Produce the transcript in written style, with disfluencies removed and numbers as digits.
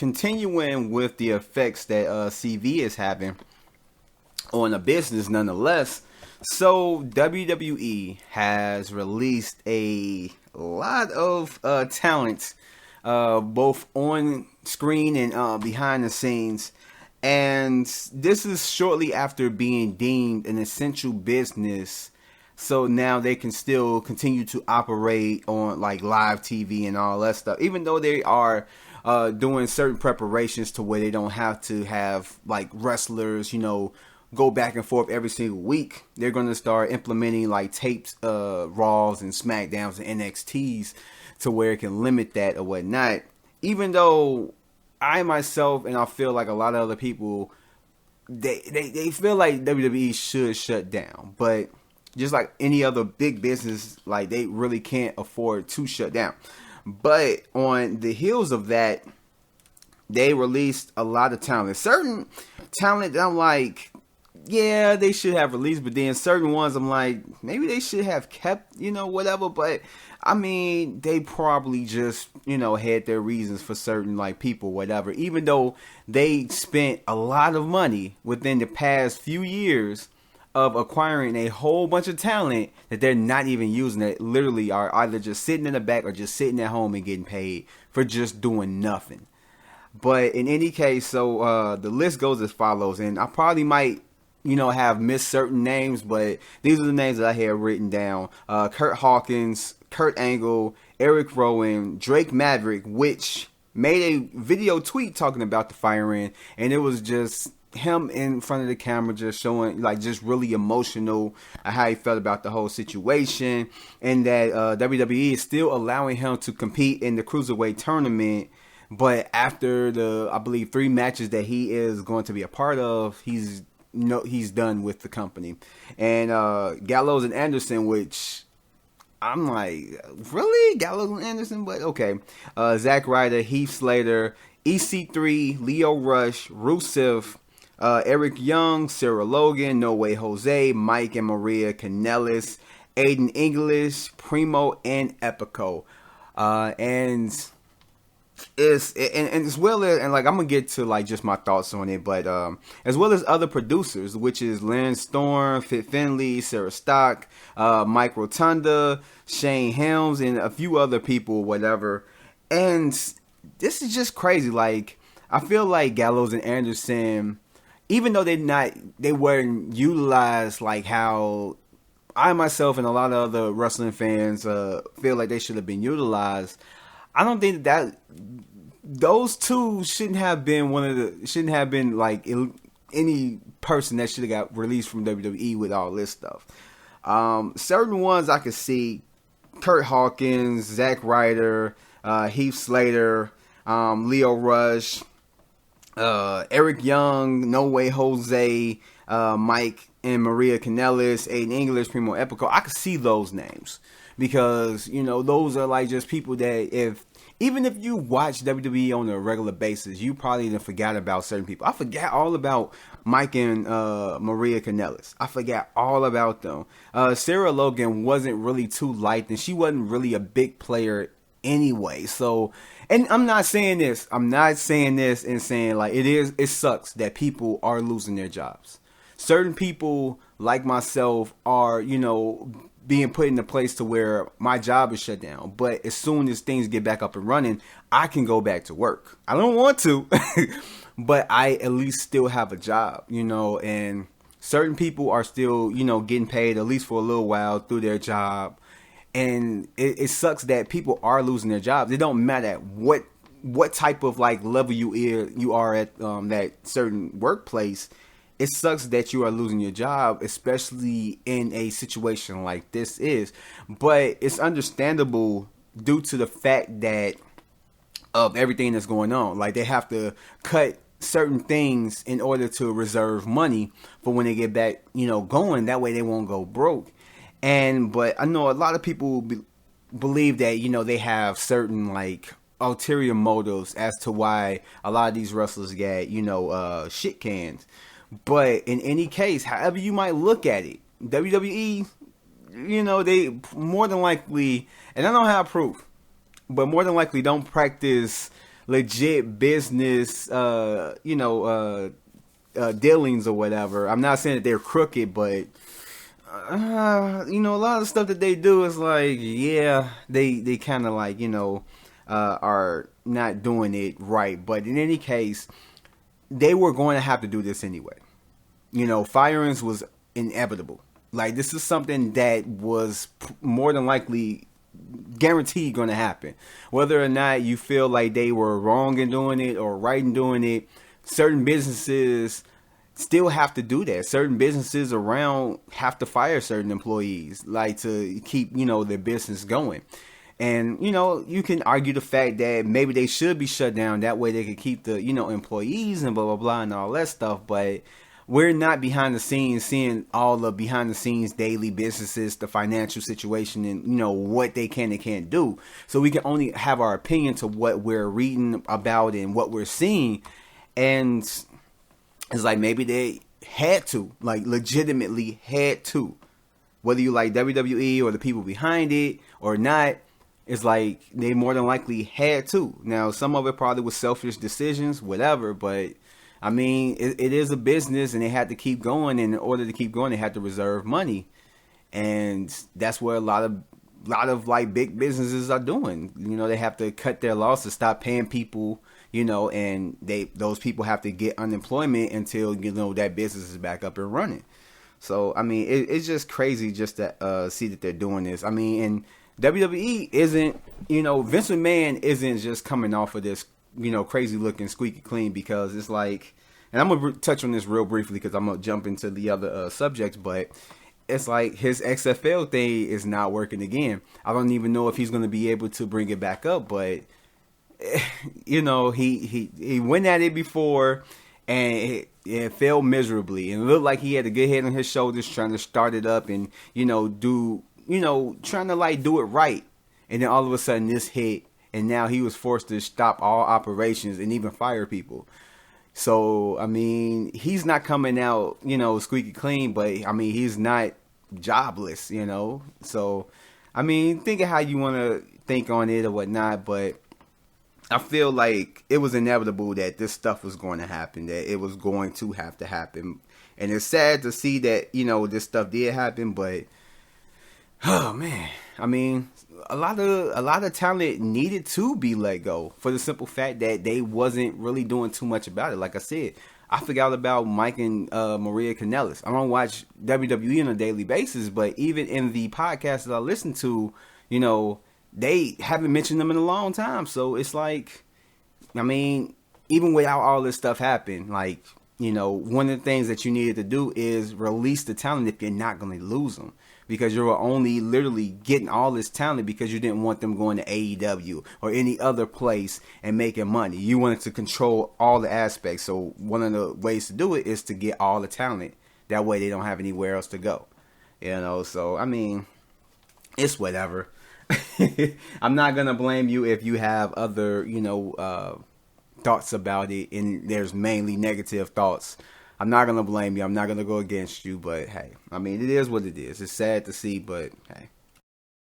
continuing with the effects that CV is having on a business nonetheless. So WWE has released a lot of talent, both on screen and behind the scenes. And this is shortly after being deemed an essential business. So now they can still continue to operate on like live TV and all that stuff, even though they are doing certain preparations to where they don't have to have like wrestlers, go back and forth every single week. They're going to start implementing like taped Raws and SmackDowns and NXTs to where it can limit that or whatnot. Even though I myself and I feel like a lot of other people, they feel like WWE should shut down, but just like any other big business, like they really can't afford to shut down. But on the heels of that, they released a lot of talent. Certain talent that I'm like, yeah, they should have released, but then certain ones I'm like, maybe they should have kept, whatever. But I mean, they probably just, had their reasons for certain like people, whatever. Even though they spent a lot of money within the past few years of acquiring a whole bunch of talent that they're not even using, that literally are either just sitting in the back or just sitting at home and getting paid for just doing nothing. But in any case, so the list goes as follows, and I probably might have missed certain names, but these are the names that I had written down. Kurt Hawkins, Kurt Angle, Eric Rowan, Drake Maverick, which made a video tweet talking about the firing, and it was just him in front of the camera just showing like just really emotional how he felt about the whole situation, and that WWE is still allowing him to compete in the Cruiserweight tournament. But after the, I believe, 3 matches that he is going to be a part of, he's done with the company. And Gallows and Anderson, which I'm like, really? Gallows and Anderson? But okay. Zack Ryder, Heath Slater, EC3, Leo Rush, Rusev, Eric Young, Sarah Logan, No Way Jose, Mike and Maria Kanellis, Aiden English, Primo, and Epico. And as well as, and like I'm gonna get to like just my thoughts on it, but as well as other producers, which is Lance Storm, Fit Finley, Sarah Stock, Mike Rotunda, Shane Helms, and a few other people, whatever. And this is just crazy. Like, I feel like Gallows and Anderson, even though they weren't utilized like how I myself and a lot of other wrestling fans feel like they should have been utilized, I don't think that those two shouldn't have been like any person that should have got released from WWE with all this stuff. Certain ones I could see: Kurt Hawkins, Zack Ryder, Heath Slater, Leo Rush, Eric Young, No Way Jose, Mike and Maria Kanellis, Aiden English, Primo Epico. I could see those names because, those are like just people that even if you watch WWE on a regular basis, you probably even forgot about certain people. I forgot all about Mike and Maria Kanellis. I forgot all about them. Sarah Logan wasn't really too liked, and she wasn't really a big player anyway. So, and I'm not saying this and saying like it sucks that people are losing their jobs. Certain people like myself are, being put in a place to where my job is shut down. But as soon as things get back up and running, I can go back to work. I don't want to, but I at least still have a job, and certain people are still, getting paid at least for a little while through their job. And it sucks that people are losing their jobs. It don't matter what type of like level you are at that certain workplace. It sucks that you are losing your job, especially in a situation like this is. But it's understandable due to the fact that of everything that's going on. Like, they have to cut certain things in order to reserve money for when they get back, going. That way they won't go broke. But I know a lot of people believe that, they have certain like ulterior motives as to why a lot of these wrestlers get, shit cans. But in any case, however you might look at it, WWE, they more than likely, and I don't have proof, but more than likely don't practice legit business, dealings or whatever. I'm not saying that they're crooked, but a lot of stuff that they do is like, yeah, they kind of like, are not doing it right. But in any case, they were going to have to do this anyway. Firings was inevitable. Like, this is something that was more than likely guaranteed going to happen. Whether or not you feel like they were wrong in doing it or right in doing it, certain businesses still have to do that. Certain businesses around have to fire certain employees, like, to keep, their business going. And, you can argue the fact that maybe they should be shut down. That way they could keep the, employees and blah, blah, blah and all that stuff. But we're not behind the scenes seeing all the behind the scenes daily businesses, the financial situation, and, what they can and can't do. So we can only have our opinion to what we're reading about and what we're seeing. And it's like maybe they had to, like, legitimately had to. Whether you like WWE or the people behind it or not, it's like they more than likely had to. Now, some of it probably was selfish decisions, whatever, but I mean, it is a business and they had to keep going. And in order to keep going, they had to reserve money. And that's what a lot of like big businesses are doing. They have to cut their losses, stop paying people, and those people have to get unemployment until, that business is back up and running. So, I mean, it's just crazy just to see that they're doing this. I mean, and WWE isn't, Vince McMahon isn't just coming off of this, crazy looking squeaky clean, because it's like, and I'm going to touch on this real briefly because I'm going to jump into the other subjects, but it's like his XFL thing is not working again. I don't even know if he's going to be able to bring it back up, but, he went at it before and it failed miserably, and it looked like he had a good head on his shoulders trying to start it up and, trying to like do it right. And then all of a sudden this hit, and now he was forced to stop all operations and even fire people. So, I mean, he's not coming out, squeaky clean, but I mean, he's not jobless, So, I mean, think of how you want to think on it or whatnot, but I feel like it was inevitable that this stuff was going to happen, that it was going to have to happen. And it's sad to see that, this stuff did happen, but oh man, I mean, a lot of talent needed to be let go for the simple fact that they wasn't really doing too much about it. Like I said, I forgot about Mike and Maria Kanellis. I don't watch WWE on a daily basis, but even in the podcast that I listen to, they haven't mentioned them in a long time. So it's like, I mean, even without all this stuff happening, like, one of the things that you needed to do is release the talent if you're not going to lose them. Because you were only literally getting all this talent because you didn't want them going to AEW or any other place and making money. You wanted to control all the aspects. So one of the ways to do it is to get all the talent. That way they don't have anywhere else to go. So, I mean, it's whatever. I'm not going to blame you if you have other, thoughts about it and there's mainly negative thoughts. I'm not going to blame you. I'm not going to go against you, but hey, I mean, it is what it is. It's sad to see, but hey.